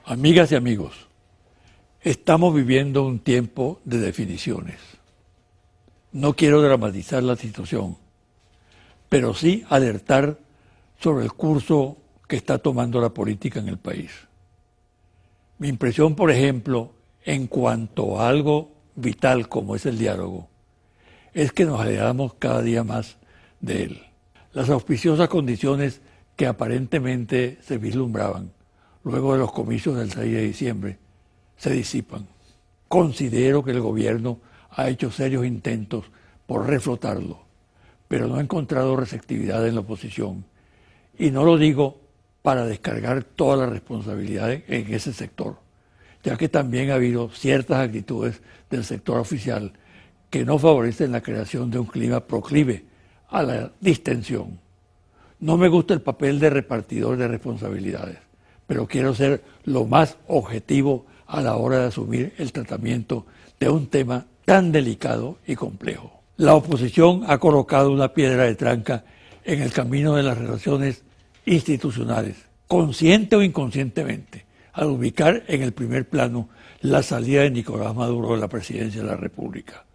Amigas y amigos, estamos viviendo un tiempo de definiciones. No quiero dramatizar la situación, pero sí alertar sobre el curso que está tomando la política en el país. Mi impresión, por ejemplo, en cuanto a algo vital como es el diálogo, es que nos alejamos cada día más de él. Las auspiciosas condiciones que aparentemente se vislumbraban luego de los comicios del 6 de diciembre se disipan. Considero que el gobierno ha hecho serios intentos por reflotarlo, pero no ha encontrado receptividad en la oposición. Y no lo digo para descargar toda la responsabilidad en ese sector, ya que también ha habido ciertas actitudes del sector oficial que no favorecen la creación de un clima proclive a la distensión. No me gusta el papel de repartidor de responsabilidades, pero quiero ser lo más objetivo a la hora de asumir el tratamiento de un tema tan delicado y complejo. La oposición ha colocado una piedra de tranca en el camino de las relaciones institucionales, consciente o inconscientemente, al ubicar en el primer plano la salida de Nicolás Maduro de la presidencia de la República.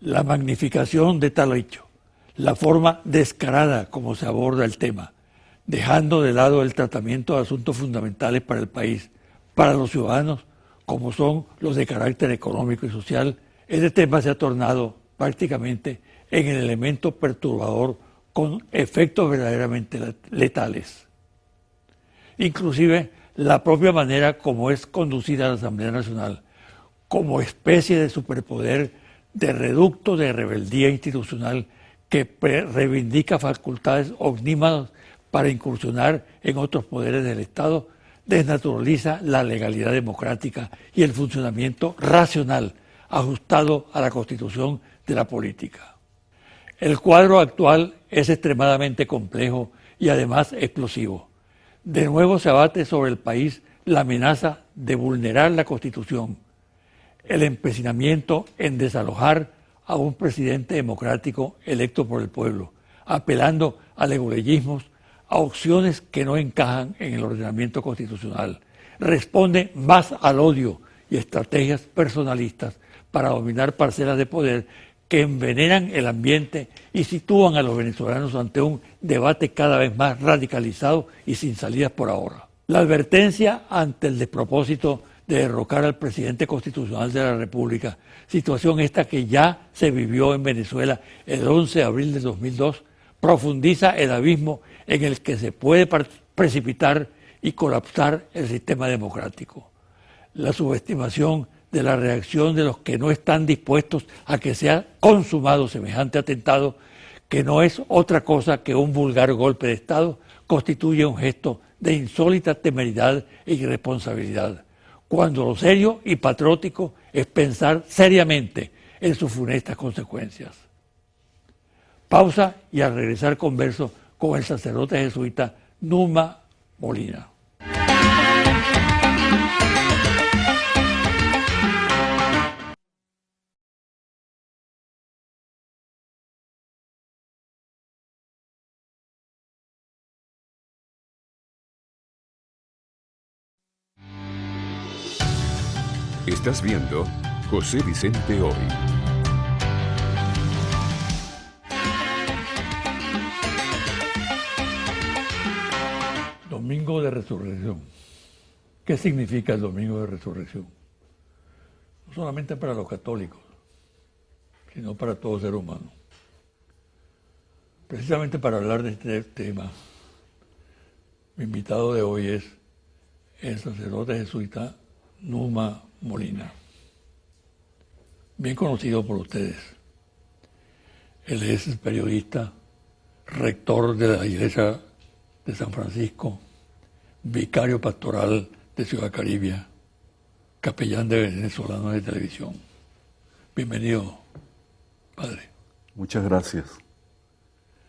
La magnificación de tal hecho, la forma descarada como se aborda el tema, dejando de lado el tratamiento de asuntos fundamentales para el país, para los ciudadanos, como son los de carácter económico y social, este tema se ha tornado prácticamente en el elemento perturbador con efectos verdaderamente letales. Inclusive la propia manera como es conducida la Asamblea Nacional, como especie de superpoder de reducto de rebeldía institucional que reivindica facultades omnímodas para incursionar en otros poderes del Estado, desnaturaliza la legalidad democrática y el funcionamiento racional ajustado a la Constitución de la política. El cuadro actual es extremadamente complejo y además explosivo. De nuevo se abate sobre el país la amenaza de vulnerar la Constitución, el empecinamiento en desalojar a un presidente democrático electo por el pueblo, apelando a leguleyismos, a opciones que no encajan en el ordenamiento constitucional. Responde más al odio y estrategias personalistas para dominar parcelas de poder que envenenan el ambiente y sitúan a los venezolanos ante un debate cada vez más radicalizado y sin salidas por ahora. La advertencia ante el despropósito de derrocar al presidente constitucional de la República, situación esta que ya se vivió en Venezuela el 11 de abril de 2002, profundiza el abismo en el que se puede precipitar y colapsar el sistema democrático. La subestimación de la reacción de los que no están dispuestos a que sea consumado semejante atentado, que no es otra cosa que un vulgar golpe de Estado, constituye un gesto de insólita temeridad e irresponsabilidad, cuando lo serio y patriótico es pensar seriamente en sus funestas consecuencias. Pausa y al regresar converso con el sacerdote jesuita Numa Molina. Estás viendo José Vicente Hoy. Domingo de Resurrección. ¿Qué significa el Domingo de Resurrección? No solamente para los católicos, sino para todo ser humano. Precisamente para hablar de este tema, mi invitado de hoy es el sacerdote jesuita Numa Molina, bien conocido por ustedes. Él es periodista, rector de la Iglesia de San Francisco, vicario pastoral de Ciudad Caribia, capellán de Venezolanos de Televisión. Bienvenido, padre. Muchas gracias.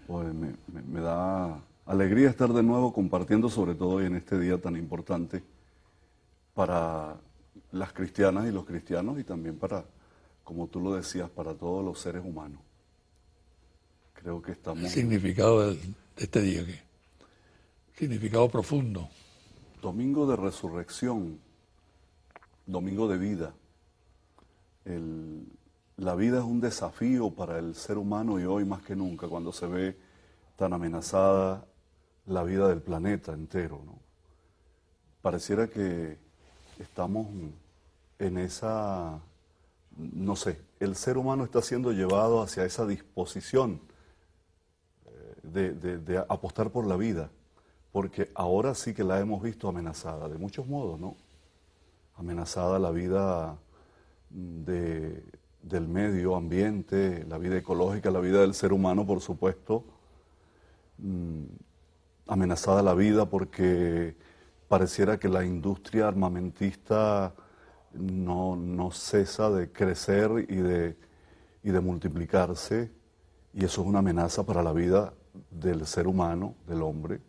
Pues me da alegría estar de nuevo compartiendo, sobre todo hoy en este día tan importante para las cristianas y los cristianos y también para, como tú lo decías, para todos los seres humanos. Creo que estamos... El significado de este día, ¿qué? Significado profundo. Domingo de resurrección, domingo de vida. La vida es un desafío para el ser humano y hoy más que nunca, cuando se ve tan amenazada la vida del planeta entero, ¿no? Pareciera que estamos en esa, no sé, el ser humano está siendo llevado hacia esa disposición de apostar por la vida, porque ahora sí que la hemos visto amenazada, de muchos modos, ¿no? Amenazada la vida del medio ambiente, la vida ecológica, la vida del ser humano, por supuesto. Amenazada la vida porque pareciera que la industria armamentista no cesa de crecer y de multiplicarse, y eso es una amenaza para la vida del ser humano, del hombre.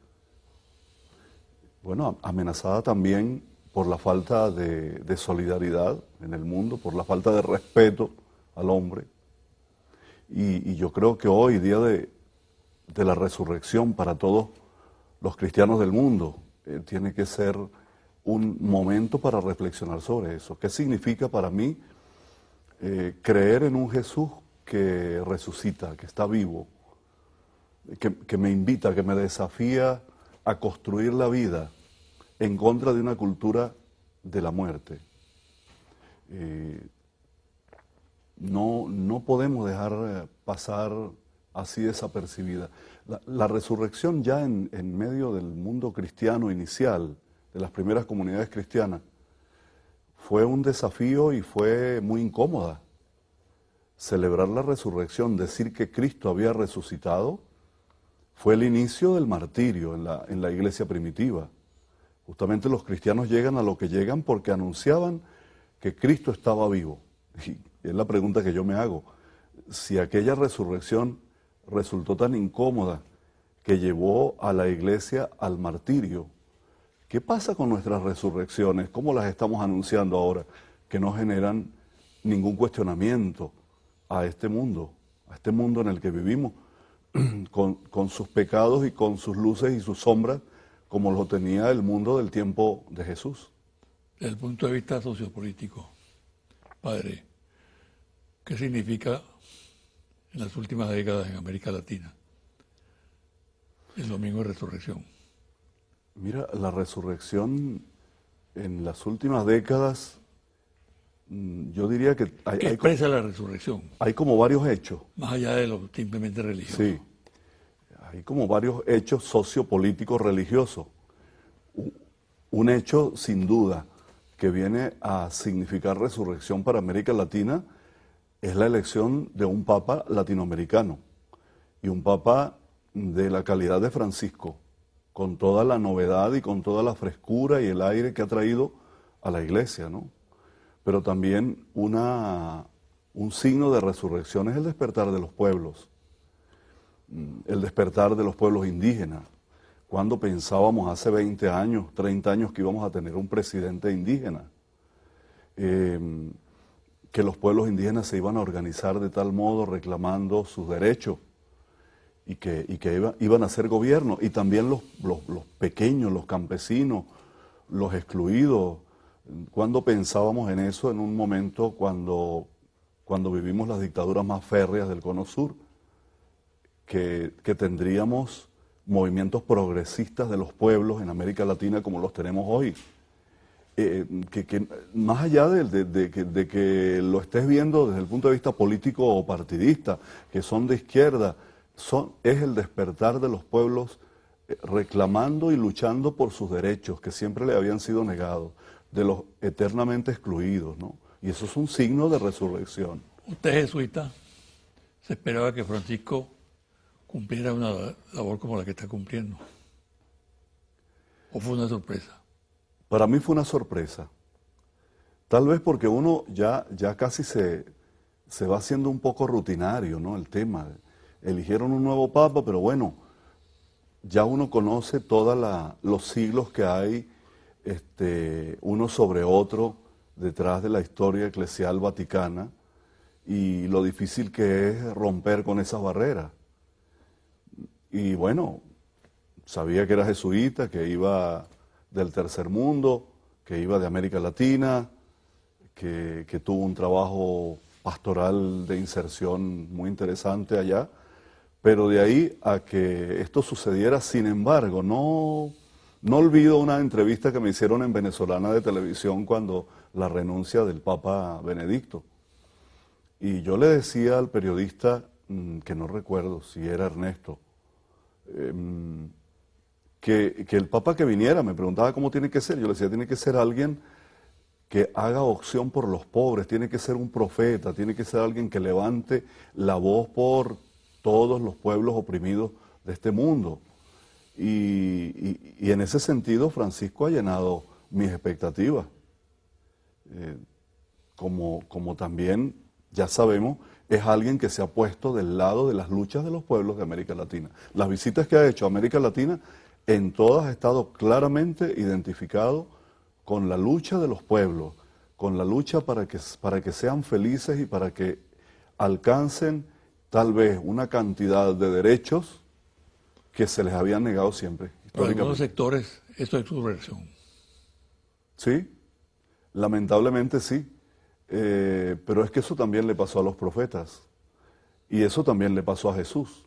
Bueno, amenazada también por la falta de solidaridad en el mundo, por la falta de respeto al hombre. Y yo creo que hoy, día de la resurrección para todos los cristianos del mundo, tiene que ser un momento para reflexionar sobre eso. ¿Qué significa para mí creer en un Jesús que resucita, que está vivo, que me invita, que me desafía a construir la vida en contra de una cultura de la muerte? No podemos dejar pasar así desapercibida. La resurrección ya en medio del mundo cristiano inicial, de las primeras comunidades cristianas, fue un desafío y fue muy incómoda. Celebrar la resurrección, decir que Cristo había resucitado, fue el inicio del martirio en la iglesia primitiva. Justamente los cristianos llegan a lo que llegan porque anunciaban que Cristo estaba vivo. Y es la pregunta que yo me hago. Si aquella resurrección resultó tan incómoda que llevó a la iglesia al martirio, ¿qué pasa con nuestras resurrecciones? ¿Cómo las estamos anunciando ahora? Que no generan ningún cuestionamiento a este mundo en el que vivimos, con sus pecados y con sus luces y sus sombras, como lo tenía el mundo del tiempo de Jesús. Desde el punto de vista sociopolítico, padre, ¿qué significa en las últimas décadas en América Latina el domingo de resurrección? Mira, la resurrección en las últimas décadas, yo diría que ¿Qué expresa la resurrección? Hay como varios hechos. Más allá de lo simplemente religioso. Sí, hay como varios hechos sociopolíticos religiosos. Un hecho, sin duda, que viene a significar resurrección para América Latina es la elección de un papa latinoamericano, y un papa de la calidad de Francisco, con toda la novedad y con toda la frescura y el aire que ha traído a la iglesia, ¿no? Pero también un signo de resurrección es el despertar de los pueblos, el despertar de los pueblos indígenas. Cuando pensábamos hace 20 años, 30 años que íbamos a tener un presidente indígena, que los pueblos indígenas se iban a organizar de tal modo reclamando sus derechos y que iban a ser gobierno, y también los pequeños, los campesinos, los excluidos. ¿Cuándo pensábamos en eso en un momento cuando vivimos las dictaduras más férreas del Cono Sur? Que tendríamos movimientos progresistas de los pueblos en América Latina como los tenemos hoy. Que más allá de que lo estés viendo desde el punto de vista político o partidista, que son de izquierda, es el despertar de los pueblos reclamando y luchando por sus derechos que siempre le habían sido negados, de los eternamente excluidos, ¿no? Y eso es un signo de resurrección. Usted es jesuita, se esperaba que Francisco cumpliera una labor como la que está cumpliendo. ¿O fue una sorpresa? Para mí fue una sorpresa. Tal vez porque uno ya casi se va haciendo un poco rutinario, ¿no? El tema. Eligieron un nuevo papa, pero bueno, ya uno conoce todos los siglos que hay uno sobre otro detrás de la historia eclesial vaticana, y lo difícil que es romper con esas barreras. Y bueno, sabía que era jesuita, que iba del tercer mundo, que iba de América Latina, que tuvo un trabajo pastoral de inserción muy interesante allá, pero de ahí a que esto sucediera, sin embargo, no olvido una entrevista que me hicieron en Venezolana de Televisión cuando la renuncia del Papa Benedicto. Y yo le decía al periodista, que no recuerdo si era Ernesto, que el Papa que viniera, me preguntaba cómo tiene que ser, yo le decía, tiene que ser alguien que haga opción por los pobres, tiene que ser un profeta, tiene que ser alguien que levante la voz por todos los pueblos oprimidos de este mundo. Y en ese sentido Francisco ha llenado mis expectativas. Como también, ya sabemos, es alguien que se ha puesto del lado de las luchas de los pueblos de América Latina. Las visitas que ha hecho a América Latina, en todas ha estado claramente identificado con la lucha de los pueblos, con la lucha para que sean felices y para que alcancen tal vez una cantidad de derechos que se les habían negado siempre. Para algunos sectores esto es subversión. Sí, lamentablemente sí, pero es que eso también le pasó a los profetas y eso también le pasó a Jesús.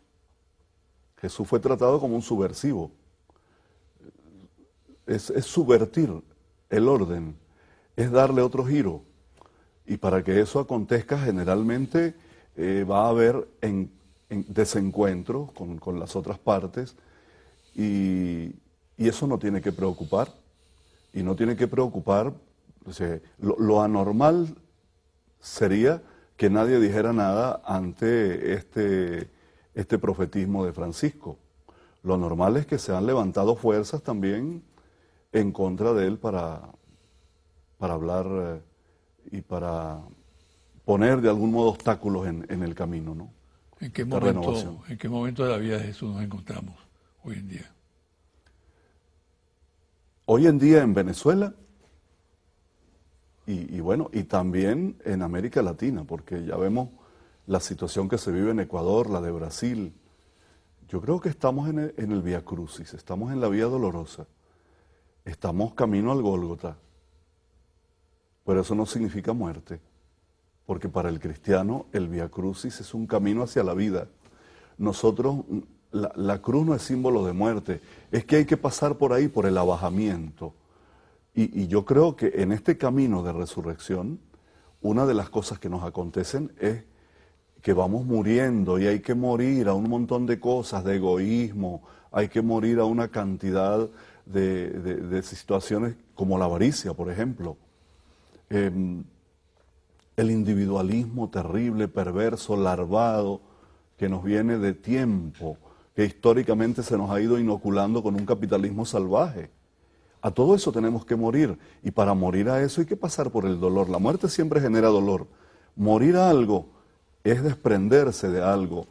Jesús fue tratado como un subversivo. Es subvertir el orden, es darle otro giro. Y para que eso acontezca generalmente va a haber desencuentros con las otras partes y eso no tiene que preocupar. Y no tiene que preocupar, o sea, lo anormal sería que nadie dijera nada ante este profetismo de Francisco. Lo normal es que se han levantado fuerzas también en contra de él para hablar y para poner de algún modo obstáculos en el camino, ¿no? ¿En qué momento de la vida de Jesús nos encontramos hoy en día? Hoy en día en Venezuela y bueno, y también en América Latina, porque ya vemos la situación que se vive en Ecuador, la de Brasil. Yo creo que estamos en el Vía Crucis, estamos en la Vía Dolorosa, estamos camino al Gólgota, pero eso no significa muerte, porque para el cristiano el Vía Crucis es un camino hacia la vida. Nosotros, la cruz no es símbolo de muerte, es que hay que pasar por ahí, por el abajamiento. Y yo creo que en este camino de resurrección, una de las cosas que nos acontecen es que vamos muriendo y hay que morir a un montón de cosas, de egoísmo, hay que morir a una cantidad de situaciones como la avaricia, por ejemplo. El individualismo terrible, perverso, larvado, que nos viene de tiempo, que históricamente se nos ha ido inoculando con un capitalismo salvaje. A todo eso tenemos que morir, y para morir a eso hay que pasar por el dolor. La muerte siempre genera dolor. Morir a algo es desprenderse de algo,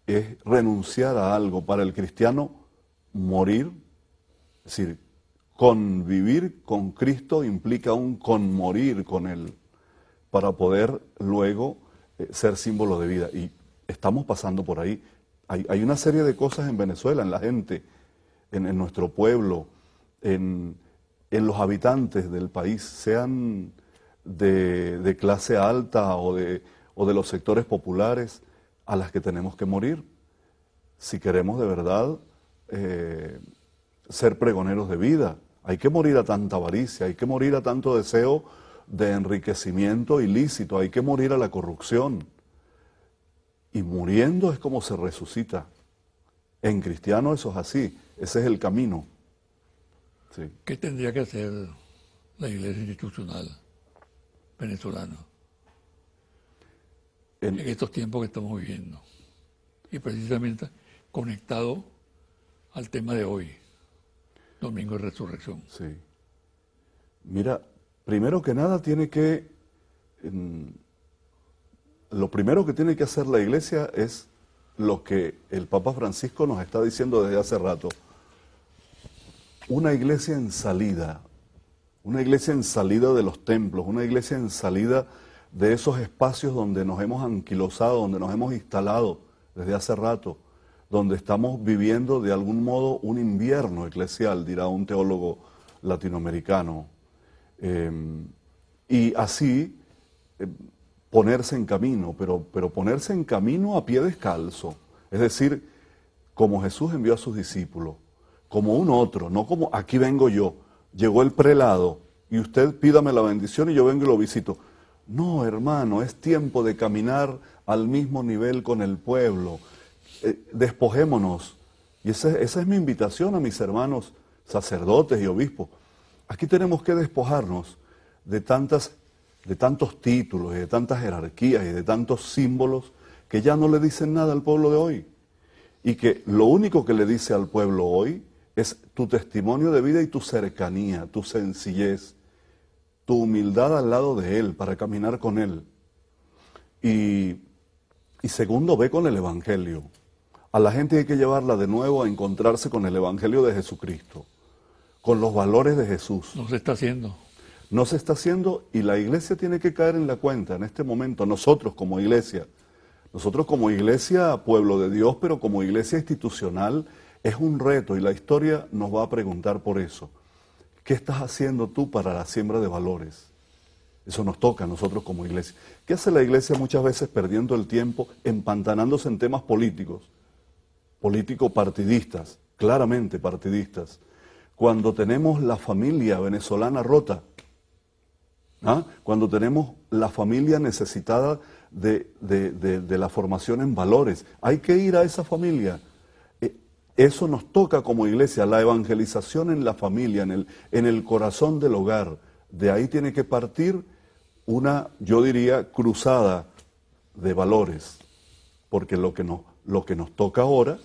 es renunciar a algo. Para el cristiano, morir, es decir, convivir con Cristo implica un conmorir con Él, para poder luego ser símbolo de vida. Y estamos pasando por ahí. Hay una serie de cosas en Venezuela, en la gente, en nuestro pueblo, en los habitantes del país, sean de clase alta o de los sectores populares, a las que tenemos que morir, si queremos de verdad ser pregoneros de vida. Hay que morir a tanta avaricia, hay que morir a tanto deseo de enriquecimiento ilícito, hay que morir a la corrupción. Y muriendo es como se resucita. En cristiano eso es así, ese es el camino. Sí. ¿Qué tendría que hacer la Iglesia institucional venezolana en estos tiempos que estamos viviendo? Y precisamente conectado al tema de hoy, Domingo de Resurrección. Sí. Mira, primero que nada lo primero que tiene que hacer la Iglesia es lo que el Papa Francisco nos está diciendo desde hace rato. Una iglesia en salida de los templos, una iglesia en salida de esos espacios donde nos hemos anquilosado, donde nos hemos instalado desde hace rato, donde estamos viviendo de algún modo un invierno eclesial, dirá un teólogo latinoamericano, y así ponerse en camino, pero ponerse en camino a pie descalzo, es decir, como Jesús envió a sus discípulos, como un otro, no como aquí vengo yo, llegó el prelado y usted pídame la bendición y yo vengo y lo visito. No, hermano, es tiempo de caminar al mismo nivel con el pueblo. Despojémonos. Y esa es mi invitación a mis hermanos sacerdotes y obispos. Aquí tenemos que despojarnos de tantos títulos y de tantas jerarquías y de tantos símbolos que ya no le dicen nada al pueblo de hoy. Y que lo único que le dice al pueblo hoy es tu testimonio de vida y tu cercanía, tu sencillez, tu humildad al lado de Él para caminar con Él. Y segundo, ve con el Evangelio. A la gente hay que llevarla de nuevo a encontrarse con el Evangelio de Jesucristo, con los valores de Jesús. No se está haciendo. No se está haciendo y la iglesia tiene que caer en la cuenta en este momento, nosotros como iglesia, pueblo de Dios, pero como iglesia institucional, es un reto y la historia nos va a preguntar por eso. ¿Qué estás haciendo tú para la siembra de valores? Eso nos toca a nosotros como iglesia. ¿Qué hace la iglesia muchas veces perdiendo el tiempo, empantanándose en temas políticos? Político-partidistas, claramente partidistas. Cuando tenemos la familia venezolana rota, cuando tenemos la familia necesitada de la formación en valores, hay que ir a esa familia. Eso nos toca como iglesia, la evangelización en la familia, en el corazón del hogar. De ahí tiene que partir una, yo diría, cruzada de valores, porque lo que nos toca ahora,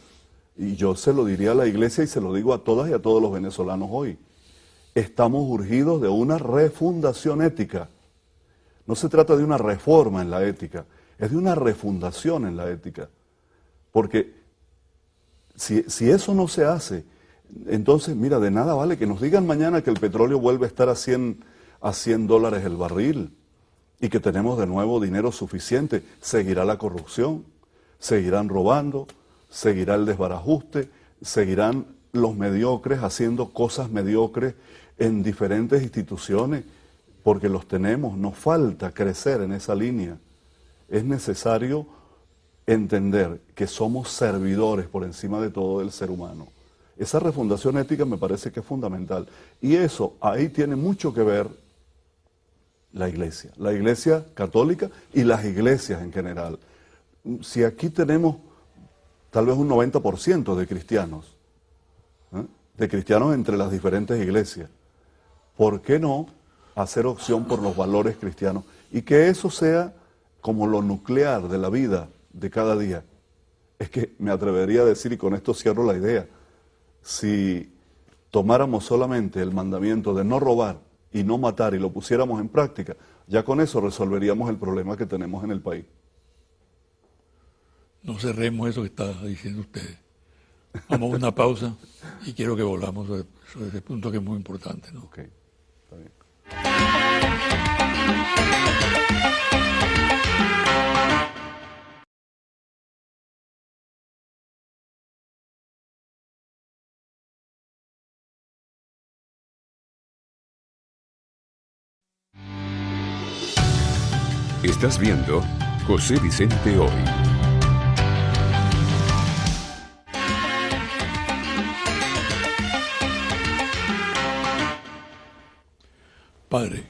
y yo se lo diría a la iglesia y se lo digo a todas y a todos los venezolanos hoy, estamos urgidos de una refundación ética. No se trata de una reforma en la ética, es de una refundación en la ética. Porque si eso no se hace, entonces, mira, de nada vale que nos digan mañana que el petróleo vuelve a estar a $100 el barril y que tenemos de nuevo dinero suficiente. Seguirá la corrupción, seguirán robando, seguirá el desbarajuste, seguirán los mediocres haciendo cosas mediocres en diferentes instituciones, porque los tenemos, nos falta crecer en esa línea. Es necesario entender que somos servidores por encima de todo del ser humano. Esa refundación ética me parece que es fundamental. Y eso, ahí tiene mucho que ver la iglesia católica y las iglesias en general. Si aquí tenemos tal vez un 90% de cristianos entre las diferentes iglesias, ¿por qué no hacer opción por los valores cristianos? Y que eso sea como lo nuclear de la vida de cada día. Es que me atrevería a decir, y con esto cierro la idea, si tomáramos solamente el mandamiento de no robar y no matar y lo pusiéramos en práctica, ya con eso resolveríamos el problema que tenemos en el país. No cerremos eso que está diciendo usted. Vamos a una pausa y quiero que volvamos sobre ese punto que es muy importante, ¿no? Ok, está bien. Estás viendo José Vicente Hoy. Padre,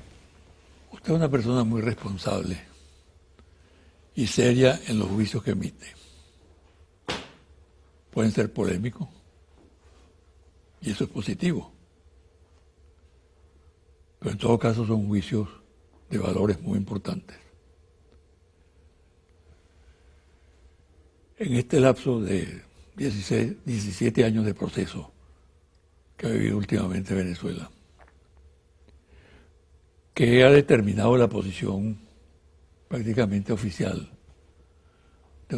usted es una persona muy responsable y seria en los juicios que emite. Pueden ser polémicos y eso es positivo. Pero en todo caso son juicios de valores muy importantes. En este lapso de 17 años de proceso que ha vivido últimamente Venezuela, que ha determinado la posición prácticamente oficial de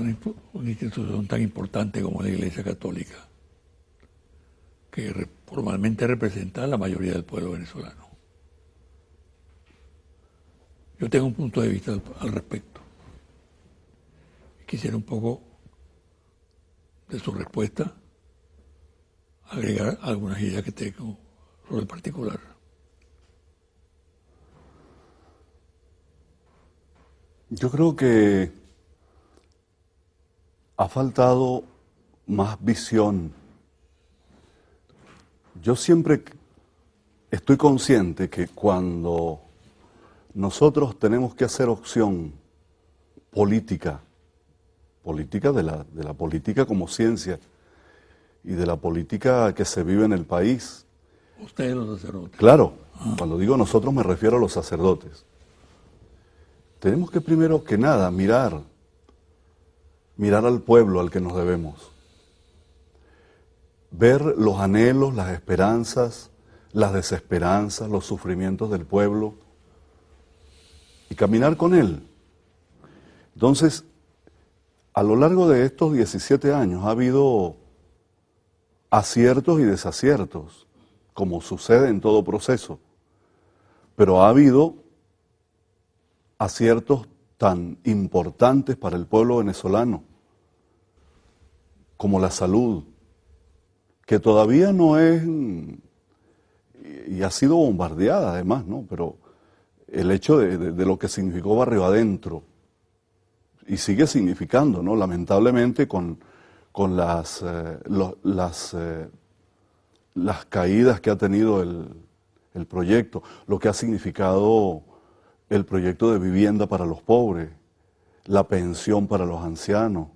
una institución tan importante como la Iglesia Católica, que formalmente representa a la mayoría del pueblo venezolano. Yo tengo un punto de vista al respecto. Quisiera un poco de su respuesta agregar algunas ideas que tengo rol particular. Yo creo que ha faltado más visión. Yo siempre estoy consciente que cuando nosotros tenemos que hacer opción política de la política como ciencia y de la política que se vive en el país. Ustedes los sacerdotes. Claro, cuando digo nosotros me refiero a los sacerdotes. Tenemos que primero que nada mirar al pueblo al que nos debemos. Ver los anhelos, las esperanzas, las desesperanzas, los sufrimientos del pueblo y caminar con él. Entonces, a lo largo de estos 17 años ha habido aciertos y desaciertos, como sucede en todo proceso, pero ha habido aciertos tan importantes para el pueblo venezolano como la salud, que todavía no es, y ha sido bombardeada además, ¿no? Pero el hecho de lo que significó Barrio Adentro, y sigue significando, ¿no? Lamentablemente con las caídas que ha tenido el proyecto, lo que ha significado el proyecto de vivienda para los pobres, la pensión para los ancianos,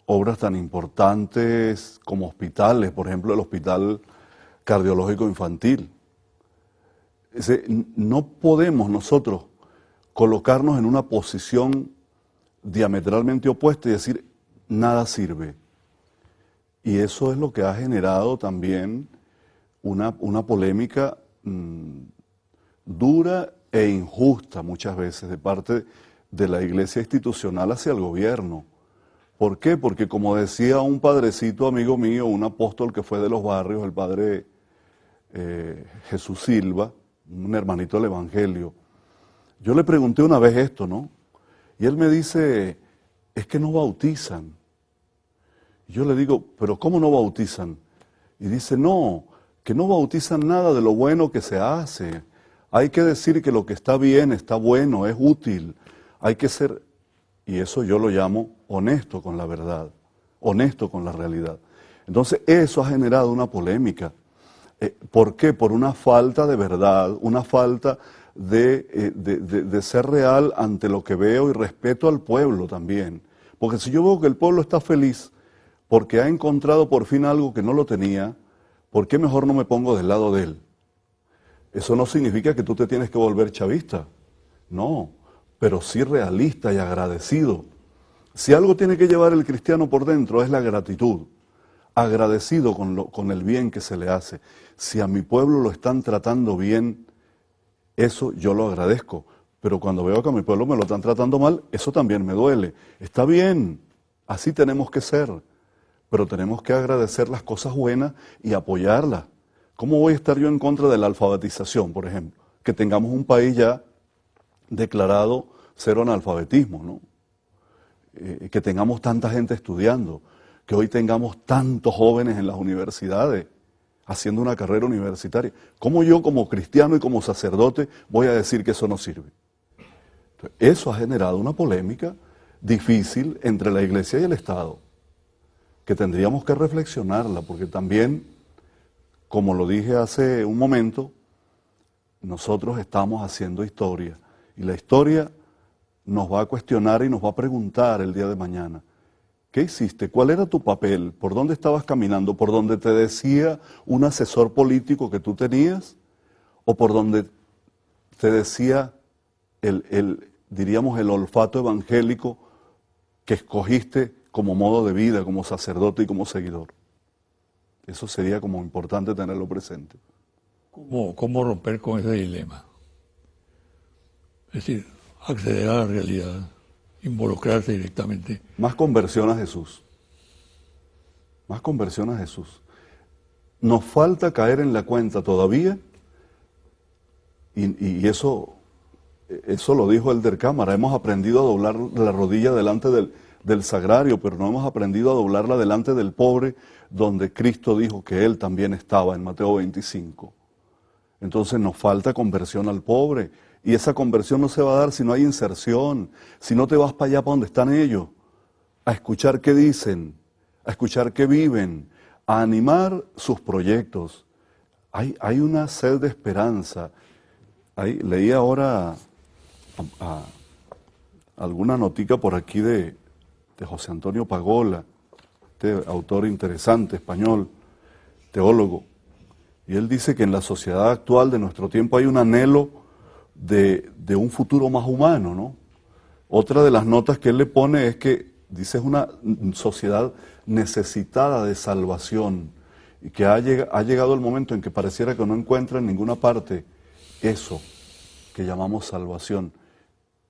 obras tan importantes como hospitales, por ejemplo el Hospital Cardiológico Infantil. No podemos nosotros colocarnos en una posición diametralmente opuesta y decir nada sirve. Y eso es lo que ha generado también una polémica dura e injusta muchas veces de parte de la iglesia institucional hacia el gobierno. ¿Por qué? Porque como decía un padrecito amigo mío, un apóstol que fue de los barrios, el padre Jesús Silva, un hermanito del Evangelio, yo le pregunté una vez esto, ¿no? Y él me dice, es que no bautizan. Y yo le digo, ¿pero cómo no bautizan? Y dice, no, que no bautizan nada de lo bueno que se hace. Hay que decir que lo que está bien, está bueno, es útil. Hay que ser, y eso yo lo llamo honesto con la verdad, honesto con la realidad. Entonces eso ha generado una polémica. ¿Por qué? Por una falta de verdad, una falta de ser real ante lo que veo y respeto al pueblo también. Porque si yo veo que el pueblo está feliz porque ha encontrado por fin algo que no lo tenía, ¿por qué mejor no me pongo del lado de él? Eso no significa que tú te tienes que volver chavista, no, pero sí realista y agradecido. Si algo tiene que llevar el cristiano por dentro es la gratitud, agradecido con el bien que se le hace. Si a mi pueblo lo están tratando bien, eso yo lo agradezco, pero cuando veo que a mi pueblo me lo están tratando mal, eso también me duele. Está bien, así tenemos que ser, pero tenemos que agradecer las cosas buenas y apoyarlas. ¿Cómo voy a estar yo en contra de la alfabetización, por ejemplo? Que tengamos un país ya declarado cero analfabetismo, ¿no? Que tengamos tanta gente estudiando, que hoy tengamos tantos jóvenes en las universidades haciendo una carrera universitaria. ¿Cómo yo como cristiano y como sacerdote voy a decir que eso no sirve? Entonces, eso ha generado una polémica difícil entre la Iglesia y el Estado, que tendríamos que reflexionarla, porque también, como lo dije hace un momento, nosotros estamos haciendo historia, y la historia nos va a cuestionar y nos va a preguntar el día de mañana, ¿qué hiciste? ¿Cuál era tu papel? ¿Por dónde estabas caminando? ¿Por donde te decía un asesor político que tú tenías? ¿O por donde te decía diríamos, el olfato evangélico que escogiste como modo de vida, como sacerdote y como seguidor? Eso sería como importante tenerlo presente. ¿Cómo romper con ese dilema? Es decir, acceder a la realidad, involucrarse directamente. Más conversión a Jesús. Más conversión a Jesús. Nos falta caer en la cuenta todavía, y eso lo dijo Elder Cámara, hemos aprendido a doblar la rodilla delante del sagrario, pero no hemos aprendido a doblarla delante del pobre, donde Cristo dijo que Él también estaba en Mateo 25. Entonces nos falta conversión al pobre, y esa conversión no se va a dar si no hay inserción, si no te vas para allá para donde están ellos, a escuchar qué dicen, a escuchar qué viven, a animar sus proyectos. Hay una sed de esperanza. Leí ahora alguna notica por aquí de José Antonio Pagola, este autor interesante, español, teólogo, y él dice que en la sociedad actual de nuestro tiempo hay un anhelo de un futuro más humano, ¿no? Otra de las notas que él le pone es que, dice, es una sociedad necesitada de salvación, y que ha llegado el momento en que pareciera que no encuentra en ninguna parte eso que llamamos salvación.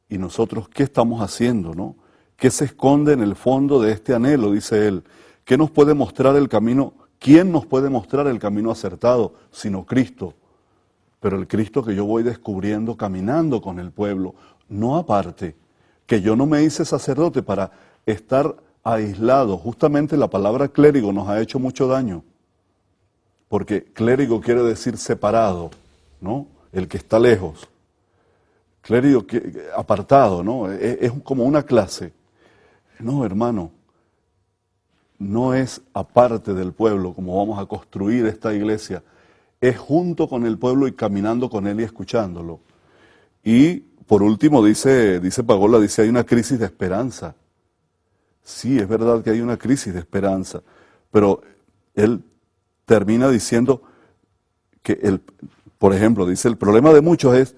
Y nosotros, ¿qué estamos haciendo, no? ¿Qué se esconde en el fondo de este anhelo?, dice él. ¿Qué nos puede mostrar el camino? ¿Quién nos puede mostrar el camino acertado sino Cristo? Pero el Cristo que yo voy descubriendo caminando con el pueblo, no aparte, que yo no me hice sacerdote para estar aislado. Justamente la palabra clérigo nos ha hecho mucho daño, porque clérigo quiere decir separado, ¿no? El que está lejos. Clérigo apartado, ¿no? Es como una clase. No, hermano, no es aparte del pueblo como vamos a construir esta iglesia, es junto con el pueblo y caminando con él y escuchándolo. Y por último, dice Pagola, dice, hay una crisis de esperanza. Sí, es verdad que hay una crisis de esperanza, pero él termina diciendo que, por ejemplo, dice, el problema de muchos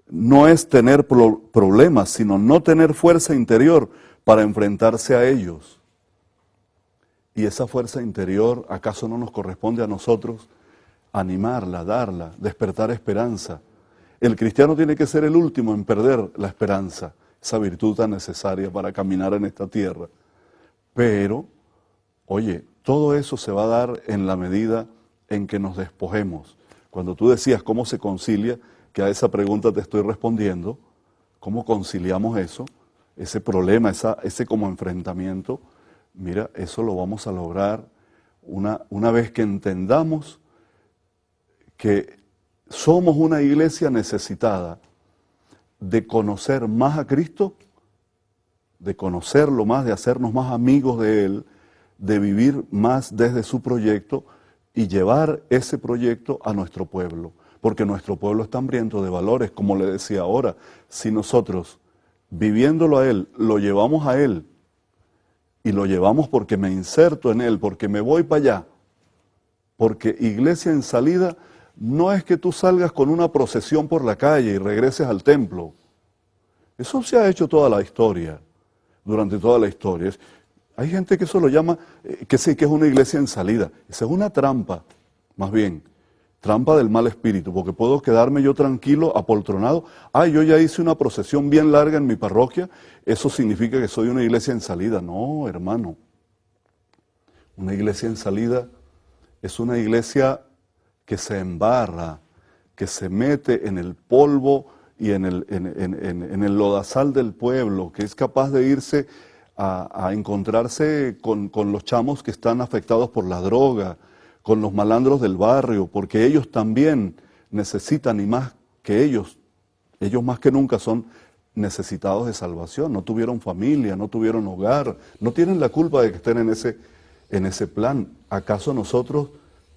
no es tener problemas, sino no tener fuerza interior para enfrentarse a ellos. Y esa fuerza interior, ¿acaso no nos corresponde a nosotros animarla, darla, despertar esperanza? El cristiano tiene que ser el último en perder la esperanza, esa virtud tan necesaria para caminar en esta tierra. Pero, oye, todo eso se va a dar en la medida en que nos despojemos. Cuando tú decías cómo se concilia, que a esa pregunta te estoy respondiendo, ¿cómo conciliamos eso? Ese problema, ese como enfrentamiento. Mira, eso lo vamos a lograr una vez que entendamos que somos una iglesia necesitada de conocer más a Cristo, de conocerlo más, de hacernos más amigos de Él, de vivir más desde su proyecto y llevar ese proyecto a nuestro pueblo. Porque nuestro pueblo está hambriento de valores, como le decía ahora. Si nosotros, viviéndolo a Él, lo llevamos a Él, y lo llevamos porque me inserto en Él, porque me voy para allá, porque iglesia en salida no es que tú salgas con una procesión por la calle y regreses al templo. Eso se ha hecho toda la historia, durante toda la historia. Hay gente que eso lo llama, que sí, que es una iglesia en salida. Esa es una trampa, más bien, trampa del mal espíritu, porque puedo quedarme yo tranquilo, apoltronado. Yo ya hice una procesión bien larga en mi parroquia, eso significa que soy una iglesia en salida. No, hermano. Una iglesia en salida es una iglesia que se embarra, que se mete en el polvo y en el lodazal del pueblo, que es capaz de irse a encontrarse con los chamos que están afectados por la droga, con los malandros del barrio, porque ellos también necesitan, y más que ellos más que nunca son necesitados de salvación. No tuvieron familia, no tuvieron hogar, no tienen la culpa de que estén en ese plan. ¿Acaso nosotros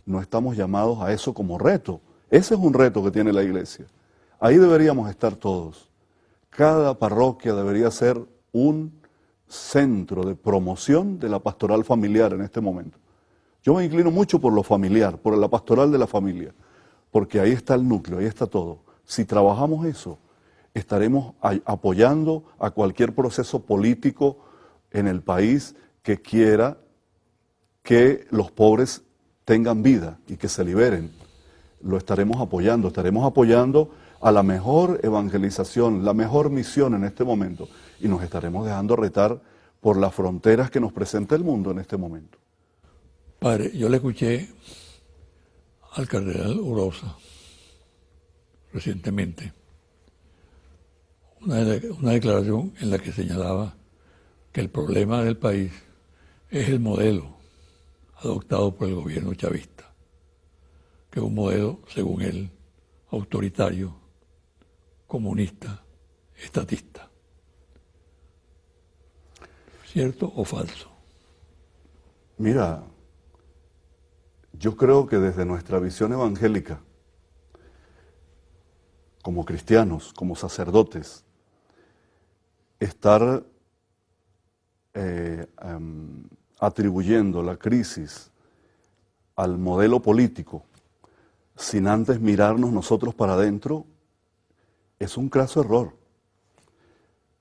no estamos llamados a eso como reto? Ese es un reto que tiene la iglesia. Ahí deberíamos estar todos. Cada parroquia debería ser un centro de promoción de la pastoral familiar en este momento. Yo me inclino mucho por lo familiar, por la pastoral de la familia, porque ahí está el núcleo, ahí está todo. Si trabajamos eso, estaremos apoyando a cualquier proceso político en el país que quiera que los pobres tengan vida y que se liberen. Lo estaremos apoyando a la mejor evangelización, la mejor misión en este momento, y nos estaremos dejando retar por las fronteras que nos presenta el mundo en este momento. Padre, yo le escuché al cardenal Urosa recientemente una declaración en la que señalaba que el problema del país es el modelo adoptado por el gobierno chavista, que es un modelo, según él, autoritario, comunista, estatista. ¿Cierto o falso? Mira, yo creo que desde nuestra visión evangélica, como cristianos, como sacerdotes, estar atribuyendo la crisis al modelo político sin antes mirarnos nosotros para adentro es un craso error.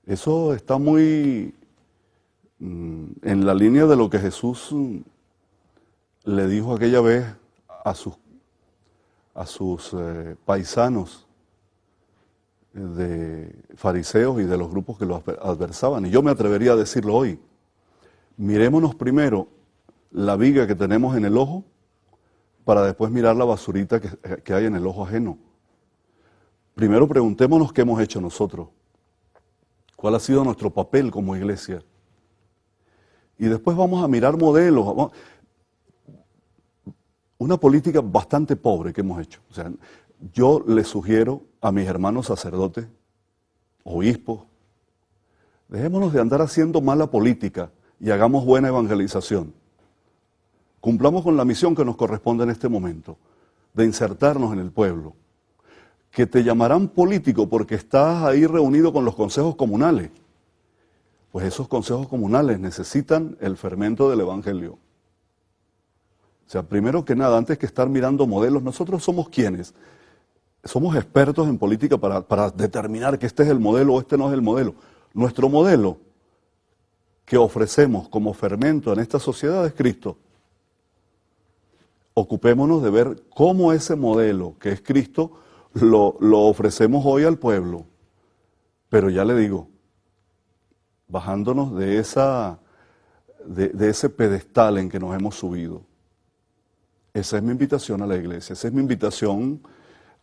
Eso está muy en la línea de lo que Jesús le dijo aquella vez a sus paisanos de fariseos y de los grupos que lo adversaban. Y yo me atrevería a decirlo hoy. Mirémonos primero la viga que tenemos en el ojo para después mirar la basurita que hay en el ojo ajeno. Primero preguntémonos qué hemos hecho nosotros. ¿Cuál ha sido nuestro papel como iglesia? Y después vamos a mirar modelos. Una política bastante pobre que hemos hecho. O sea, yo le sugiero a mis hermanos sacerdotes, obispos, dejémonos de andar haciendo mala política y hagamos buena evangelización. Cumplamos con la misión que nos corresponde en este momento, de insertarnos en el pueblo. Que te llamarán político porque estás ahí reunido con los consejos comunales. Pues esos consejos comunales necesitan el fermento del evangelio. O sea, primero que nada, antes que estar mirando modelos, nosotros somos quienes. Somos expertos en política para determinar que este es el modelo o este no es el modelo. Nuestro modelo que ofrecemos como fermento en esta sociedad es Cristo. Ocupémonos de ver cómo ese modelo que es Cristo lo ofrecemos hoy al pueblo. Pero ya le digo, bajándonos de ese pedestal en que nos hemos subido. Esa es mi invitación a la iglesia, esa es mi invitación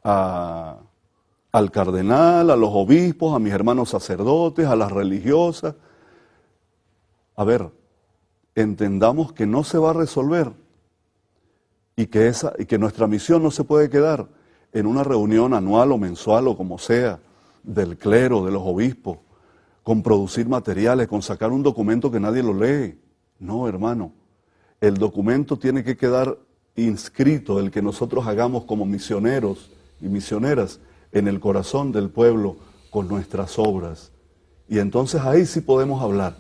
al cardenal, a los obispos, a mis hermanos sacerdotes, a las religiosas. A ver, entendamos que no se va a resolver y que nuestra misión no se puede quedar en una reunión anual o mensual o como sea, del clero, de los obispos, con producir materiales, con sacar un documento que nadie lo lee. No, hermano, el documento tiene que quedar inscrito, el que nosotros hagamos como misioneros y misioneras en el corazón del pueblo con nuestras obras. Y entonces ahí sí podemos hablar.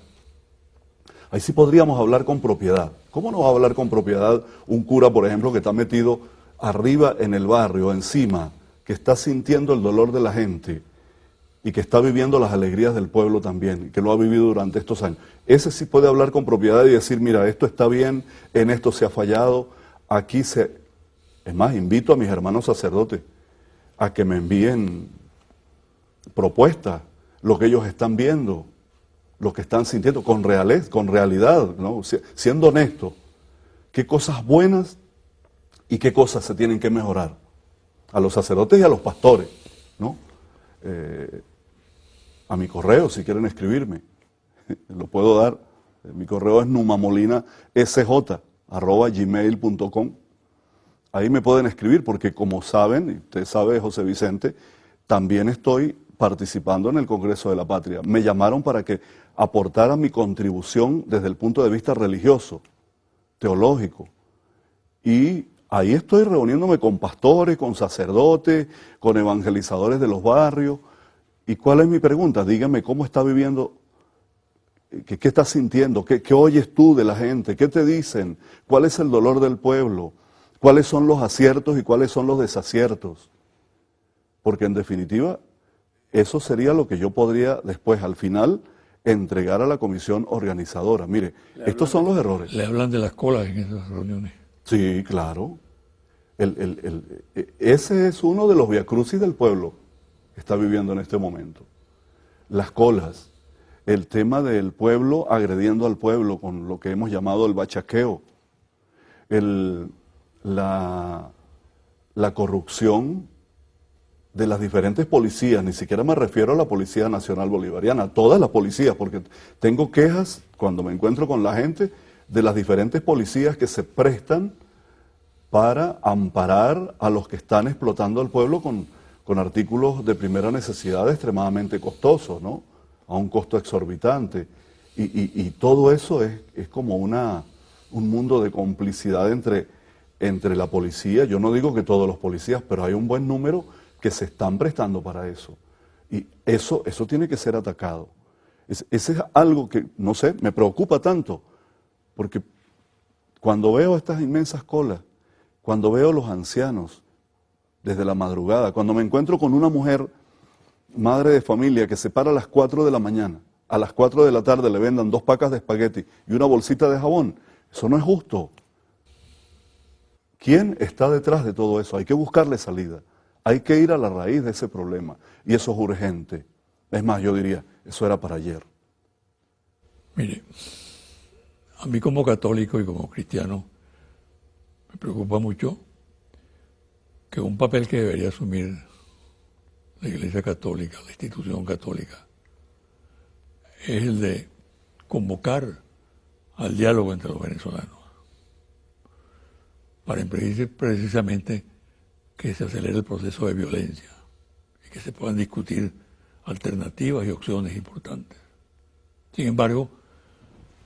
Ahí sí podríamos hablar con propiedad. ¿Cómo no va a hablar con propiedad un cura, por ejemplo, que está metido arriba en el barrio, encima, que está sintiendo el dolor de la gente y que está viviendo las alegrías del pueblo también, y que lo ha vivido durante estos años? Ese sí puede hablar con propiedad y decir, mira, esto está bien, en esto se ha fallado, Es más, invito a mis hermanos sacerdotes a que me envíen propuestas, lo que ellos están viendo, lo que están sintiendo, con realidad, ¿no? Siendo honestos, qué cosas buenas y qué cosas se tienen que mejorar. A los sacerdotes y a los pastores, ¿no? A mi correo, si quieren escribirme, lo puedo dar. Mi correo es numamolina.sj@gmail.com. Ahí me pueden escribir porque, como saben, y usted sabe, José Vicente, también estoy participando en el Congreso de la Patria. Me llamaron para que aportara mi contribución desde el punto de vista religioso, teológico. Y ahí estoy reuniéndome con pastores, con sacerdotes, con evangelizadores de los barrios. ¿Y cuál es mi pregunta? Dígame cómo está viviendo, qué estás sintiendo, qué oyes tú de la gente, qué te dicen, cuál es el dolor del pueblo, cuáles son los aciertos y cuáles son los desaciertos. Porque en definitiva, eso sería lo que yo podría después, al final, entregar a la comisión organizadora. Mire, estos son los errores. Le hablan de las colas en esas reuniones. Sí, claro. Ese es uno de los viacrucis del pueblo que está viviendo en este momento. Las colas, el tema del pueblo agrediendo al pueblo con lo que hemos llamado el bachaqueo, la corrupción de las diferentes policías, ni siquiera me refiero a la Policía Nacional Bolivariana, a todas las policías, porque tengo quejas cuando me encuentro con la gente de las diferentes policías que se prestan para amparar a los que están explotando al pueblo con artículos de primera necesidad extremadamente costosos, ¿no? A un costo exorbitante. Y todo eso es como un mundo de complicidad entre la policía. Yo no digo que todos los policías, pero hay un buen número que se están prestando para eso. Y eso tiene que ser atacado. Ese es algo que, no sé, me preocupa tanto, porque cuando veo estas inmensas colas, cuando veo los ancianos desde la madrugada, cuando me encuentro con una mujer, madre de familia, que se para a las 4 de la mañana, a las 4 de la tarde le vendan 2 pacas de espagueti y una bolsita de jabón, eso no es justo. ¿Quién está detrás de todo eso? Hay que buscarle salida. Hay que ir a la raíz de ese problema. Y eso es urgente. Es más, yo diría, eso era para ayer. Mire, a mí como católico y como cristiano me preocupa mucho que un papel que debería asumir la Iglesia Católica, la institución católica, es el de convocar al diálogo entre los venezolanos, para impedir precisamente que se acelere el proceso de violencia y que se puedan discutir alternativas y opciones importantes. Sin embargo,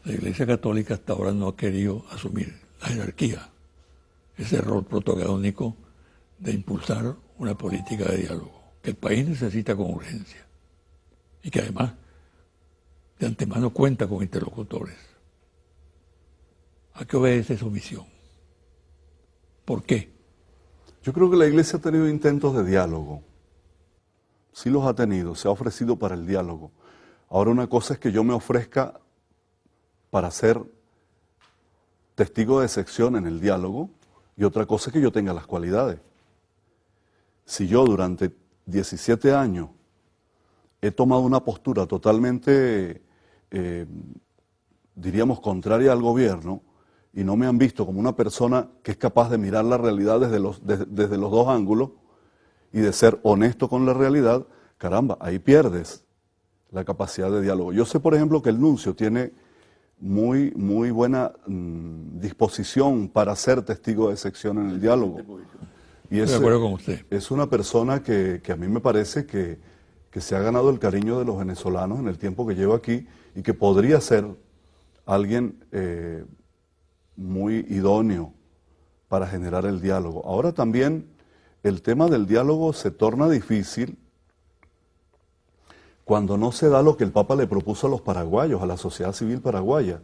la Iglesia Católica hasta ahora no ha querido asumir la jerarquía, ese rol protagónico de impulsar una política de diálogo que el país necesita con urgencia y que además de antemano cuenta con interlocutores. ¿A qué obedece su misión? ¿Por qué? Yo creo que la Iglesia ha tenido intentos de diálogo. Sí los ha tenido, se ha ofrecido para el diálogo. Ahora una cosa es que yo me ofrezca para ser testigo de excepción en el diálogo y otra cosa es que yo tenga las cualidades. Si yo durante 17 años he tomado una postura totalmente, diríamos, contraria al gobierno y no me han visto como una persona que es capaz de mirar la realidad desde los dos ángulos y de ser honesto con la realidad, caramba, ahí pierdes la capacidad de diálogo. Yo sé, por ejemplo, que el nuncio tiene muy buena disposición para ser testigo de excepción en el diálogo. Y Estoy de acuerdo con usted. Es una persona que a mí me parece que se ha ganado el cariño de los venezolanos en el tiempo que lleva aquí y que podría ser alguien muy idóneo para generar el diálogo. Ahora también el tema del diálogo se torna difícil cuando no se da lo que el Papa le propuso a los paraguayos, a la sociedad civil paraguaya.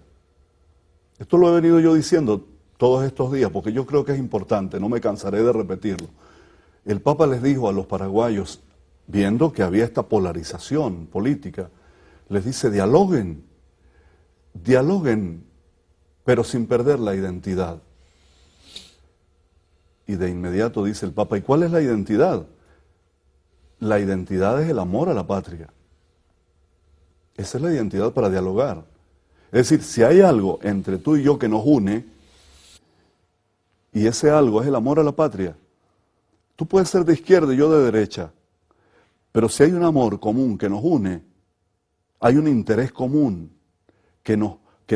Esto lo he venido yo diciendo todos estos días, porque yo creo que es importante, no me cansaré de repetirlo. El Papa les dijo a los paraguayos, viendo que había esta polarización política, les dice, dialoguen, pero sin perder la identidad. Y de inmediato dice el Papa, ¿y cuál es la identidad? La identidad es el amor a la patria. Esa es la identidad para dialogar. Es decir, si hay algo entre tú y yo que nos une, y ese algo es el amor a la patria, tú puedes ser de izquierda y yo de derecha, pero si hay un amor común que nos une, hay un interés común que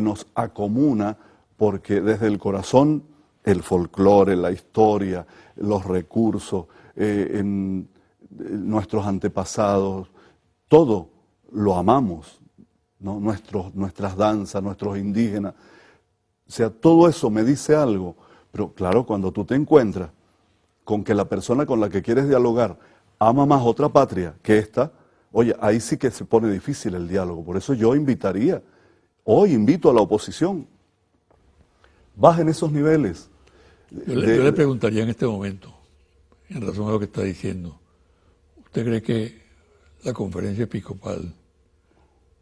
nos acomuna, porque desde el corazón el folclore, la historia, los recursos, nuestros antepasados, todo lo amamos, ¿no? Nuestras danzas, nuestros indígenas. O sea, todo eso me dice algo, pero claro, cuando tú te encuentras con que la persona con la que quieres dialogar ama más otra patria que esta, oye, ahí sí que se pone difícil el diálogo. Por eso yo invitaría, hoy invito a la oposición, bajen esos niveles. Yo le preguntaría en este momento, en razón a lo que está diciendo, ¿usted cree que la conferencia episcopal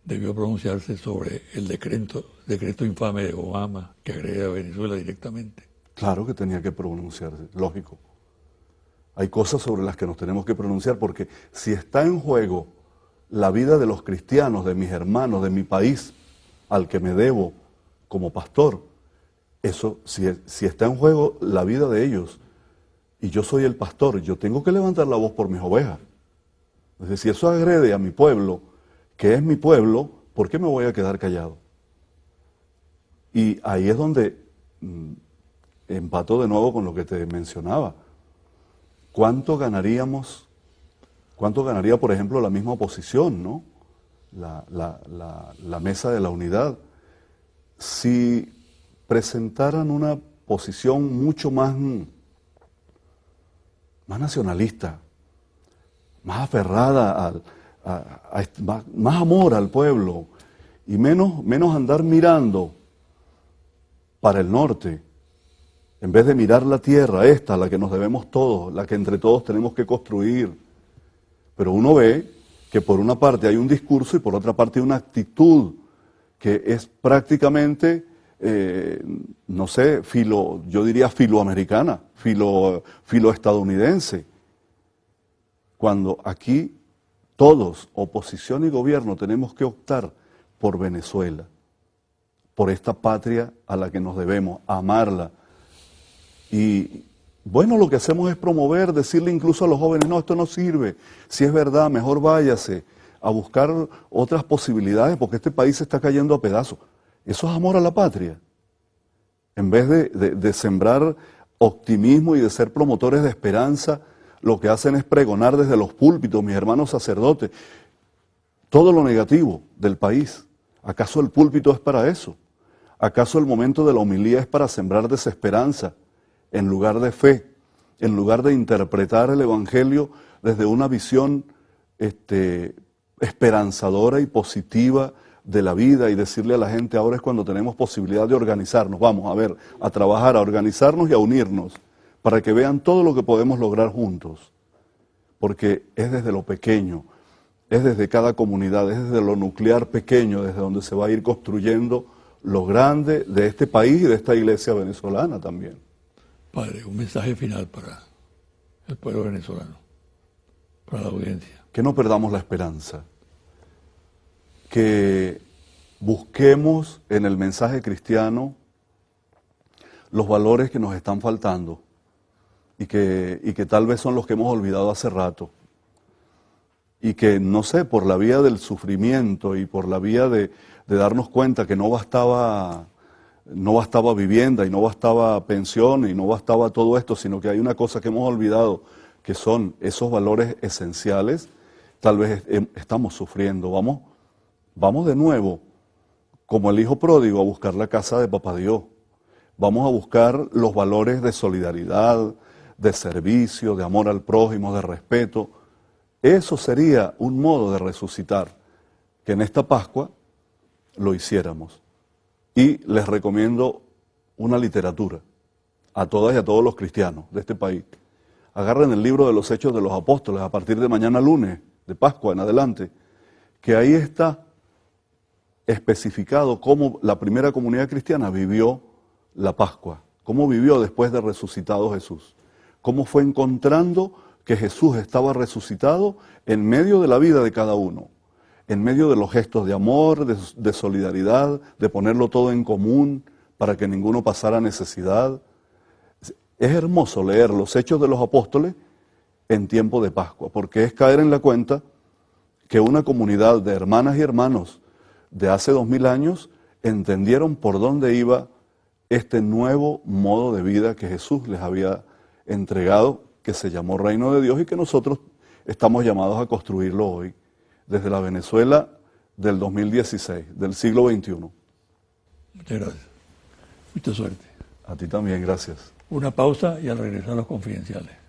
debió pronunciarse sobre el decreto infame de Obama que agrega a Venezuela directamente? Claro que tenía que pronunciarse, lógico. Hay cosas sobre las que nos tenemos que pronunciar porque si está en juego la vida de los cristianos, de mis hermanos, de mi país, al que me debo como pastor, eso, si está en juego la vida de ellos y yo soy el pastor, yo tengo que levantar la voz por mis ovejas. Entonces, si eso agrede a mi pueblo, que es mi pueblo, ¿por qué me voy a quedar callado? Y ahí es donde empato de nuevo con lo que te mencionaba. ¿Cuánto ganaría, por ejemplo, la misma oposición, ¿no? La mesa de la unidad, si presentaran una posición mucho más nacionalista, más aferrada, más amor al pueblo y menos andar mirando para el norte, en vez de mirar la tierra, la que nos debemos todos, la que entre todos tenemos que construir. Pero uno ve que por una parte hay un discurso y por otra parte hay una actitud que es prácticamente, no sé, yo diría filoamericana, filoestadounidense. Cuando aquí todos, oposición y gobierno, tenemos que optar por Venezuela, por esta patria a la que nos debemos, amarla. Y bueno, lo que hacemos es promover, decirle incluso a los jóvenes, no, esto no sirve, si es verdad, mejor váyase a buscar otras posibilidades porque este país se está cayendo a pedazos. Eso es amor a la patria. En vez de sembrar optimismo y de ser promotores de esperanza, lo que hacen es pregonar desde los púlpitos, mis hermanos sacerdotes, todo lo negativo del país. ¿Acaso el púlpito es para eso? ¿Acaso el momento de la homilía es para sembrar desesperanza en lugar de fe, en lugar de interpretar el Evangelio desde una visión esperanzadora y positiva de la vida y decirle a la gente, ahora es cuando tenemos posibilidad de organizarnos, vamos a ver, a trabajar, a organizarnos y a unirnos, para que vean todo lo que podemos lograr juntos? Porque es desde lo pequeño, es desde cada comunidad, es desde lo nuclear pequeño, desde donde se va a ir construyendo lo grande de este país y de esta iglesia venezolana también. Padre, un mensaje final para el pueblo venezolano, para la audiencia. Que no perdamos la esperanza, que busquemos en el mensaje cristiano los valores que nos están faltando y que tal vez son los que hemos olvidado hace rato. Y que, no sé, por la vía del sufrimiento y por la vía de darnos cuenta que no bastaba vivienda y no bastaba pensión y no bastaba todo esto, sino que hay una cosa que hemos olvidado, que son esos valores esenciales, tal vez estamos sufriendo. Vamos de nuevo, como el hijo pródigo, a buscar la casa de Papá Dios. Vamos a buscar los valores de solidaridad, de servicio, de amor al prójimo, de respeto. Eso sería un modo de resucitar, que en esta Pascua lo hiciéramos. Y les recomiendo una literatura a todas y a todos los cristianos de este país. Agarren el libro de los Hechos de los Apóstoles a partir de mañana lunes, de Pascua en adelante, que ahí está especificado cómo la primera comunidad cristiana vivió la Pascua, cómo vivió después de resucitado Jesús, cómo fue encontrando que Jesús estaba resucitado en medio de la vida de cada uno, en medio de los gestos de amor, de solidaridad, de ponerlo todo en común para que ninguno pasara necesidad. Es hermoso leer los Hechos de los Apóstoles en tiempo de Pascua, porque es caer en la cuenta que una comunidad de hermanas y hermanos de hace 2000 años entendieron por dónde iba este nuevo modo de vida que Jesús les había entregado, que se llamó Reino de Dios y que nosotros estamos llamados a construirlo hoy, desde la Venezuela del 2016, del siglo XXI. Muchas gracias. Mucha suerte. A ti también, gracias. Una pausa y al regresar los confidenciales.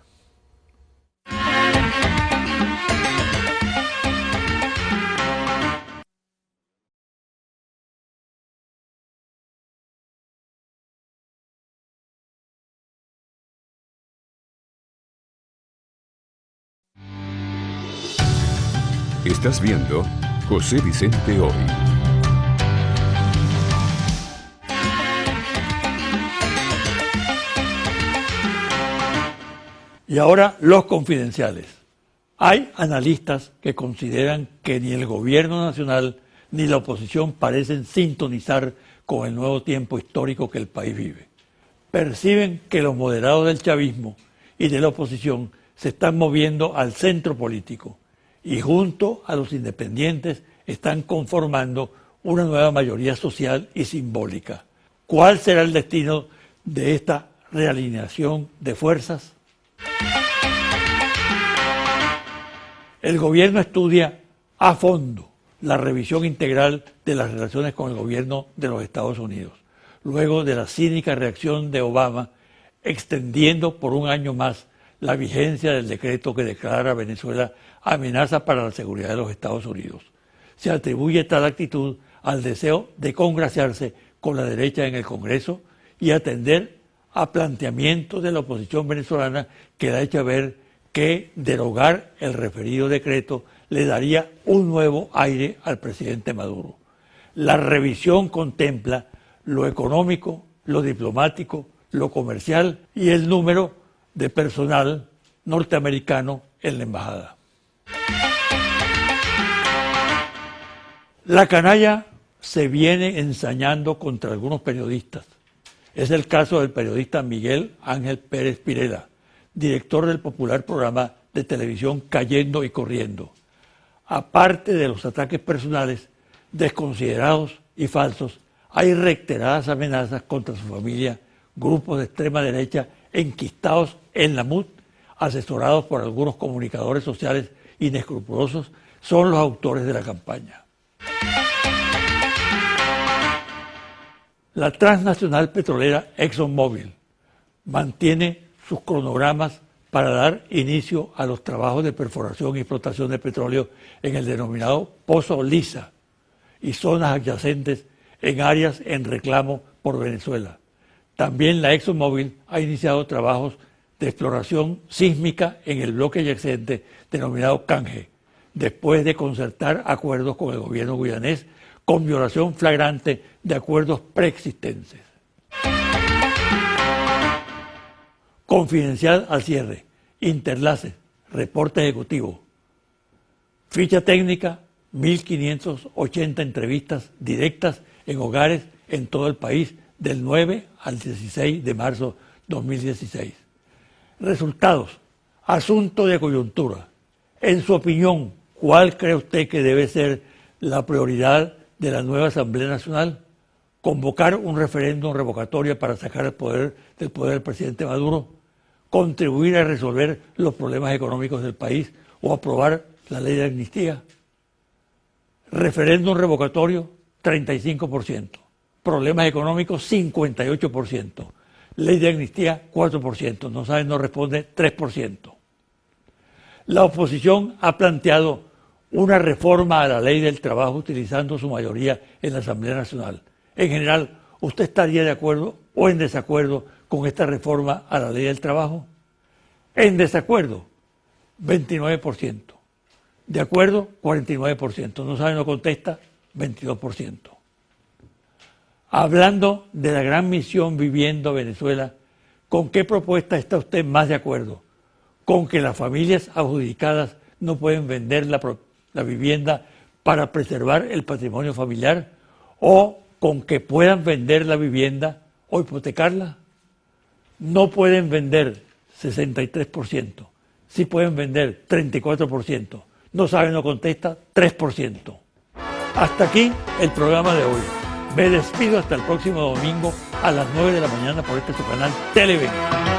Estás viendo José Vicente Hoy. Y ahora los confidenciales. Hay analistas que consideran que ni el gobierno nacional ni la oposición parecen sintonizar con el nuevo tiempo histórico que el país vive. Perciben que los moderados del chavismo y de la oposición se están moviendo al centro político y junto a los independientes están conformando una nueva mayoría social y simbólica. ¿Cuál será el destino de esta realineación de fuerzas? El gobierno estudia a fondo la revisión integral de las relaciones con el gobierno de los Estados Unidos, luego de la cínica reacción de Obama, extendiendo por un año más la vigencia del decreto que declara a Venezuela amenaza para la seguridad de los Estados Unidos. Se atribuye tal actitud al deseo de congraciarse con la derecha en el Congreso y atender a planteamientos de la oposición venezolana que da hecho ver que derogar el referido decreto le daría un nuevo aire al presidente Maduro. La revisión contempla lo económico, lo diplomático, lo comercial y el número de personal norteamericano en la embajada. La canalla se viene ensañando contra algunos periodistas. Es el caso del periodista Miguel Ángel Pérez Pirela, director del popular programa de televisión Cayendo y Corriendo. Aparte de los ataques personales, desconsiderados y falsos, hay reiteradas amenazas contra su familia, grupos de extrema derecha enquistados en la MUD, asesorados por algunos comunicadores sociales inescrupulosos, son los autores de la campaña. La transnacional petrolera ExxonMobil mantiene sus cronogramas para dar inicio a los trabajos de perforación y explotación de petróleo en el denominado Pozo Lisa y zonas adyacentes en áreas en reclamo por Venezuela. También la ExxonMobil ha iniciado trabajos de exploración sísmica en el bloque adyacente denominado Canje, después de concertar acuerdos con el gobierno guyanés con violación flagrante de acuerdos preexistentes. Confidencial al cierre, Interlace, reporte ejecutivo. Ficha técnica, 1.580 entrevistas directas en hogares en todo el país del 9 al 16 de marzo 2016. Resultados, asunto de coyuntura. En su opinión, ¿cuál cree usted que debe ser la prioridad de la nueva Asamblea Nacional? ¿Convocar un referéndum revocatorio para sacar del poder al presidente Maduro? ¿Contribuir a resolver los problemas económicos del país o aprobar la ley de amnistía? Referéndum revocatorio, 35%. Problemas económicos, 58%. Ley de amnistía, 4%. No sabe, no responde, 3%. La oposición ha planteado una reforma a la ley del trabajo utilizando su mayoría en la Asamblea Nacional. En general, ¿usted estaría de acuerdo o en desacuerdo con esta reforma a la ley del trabajo? En desacuerdo, 29%. De acuerdo, 49%. No sabe, no contesta, 22%. Hablando de la gran misión Viviendo Venezuela, ¿con qué propuesta está usted más de acuerdo? ¿Con que las familias adjudicadas no pueden vender la vivienda para preservar el patrimonio familiar? ¿O con que puedan vender la vivienda o hipotecarla? No pueden vender 63%, sí pueden vender 34%. No sabe, no contesta, 3%. Hasta aquí el programa de hoy. Me despido hasta el próximo domingo a las 9 de la mañana por este su canal Televen.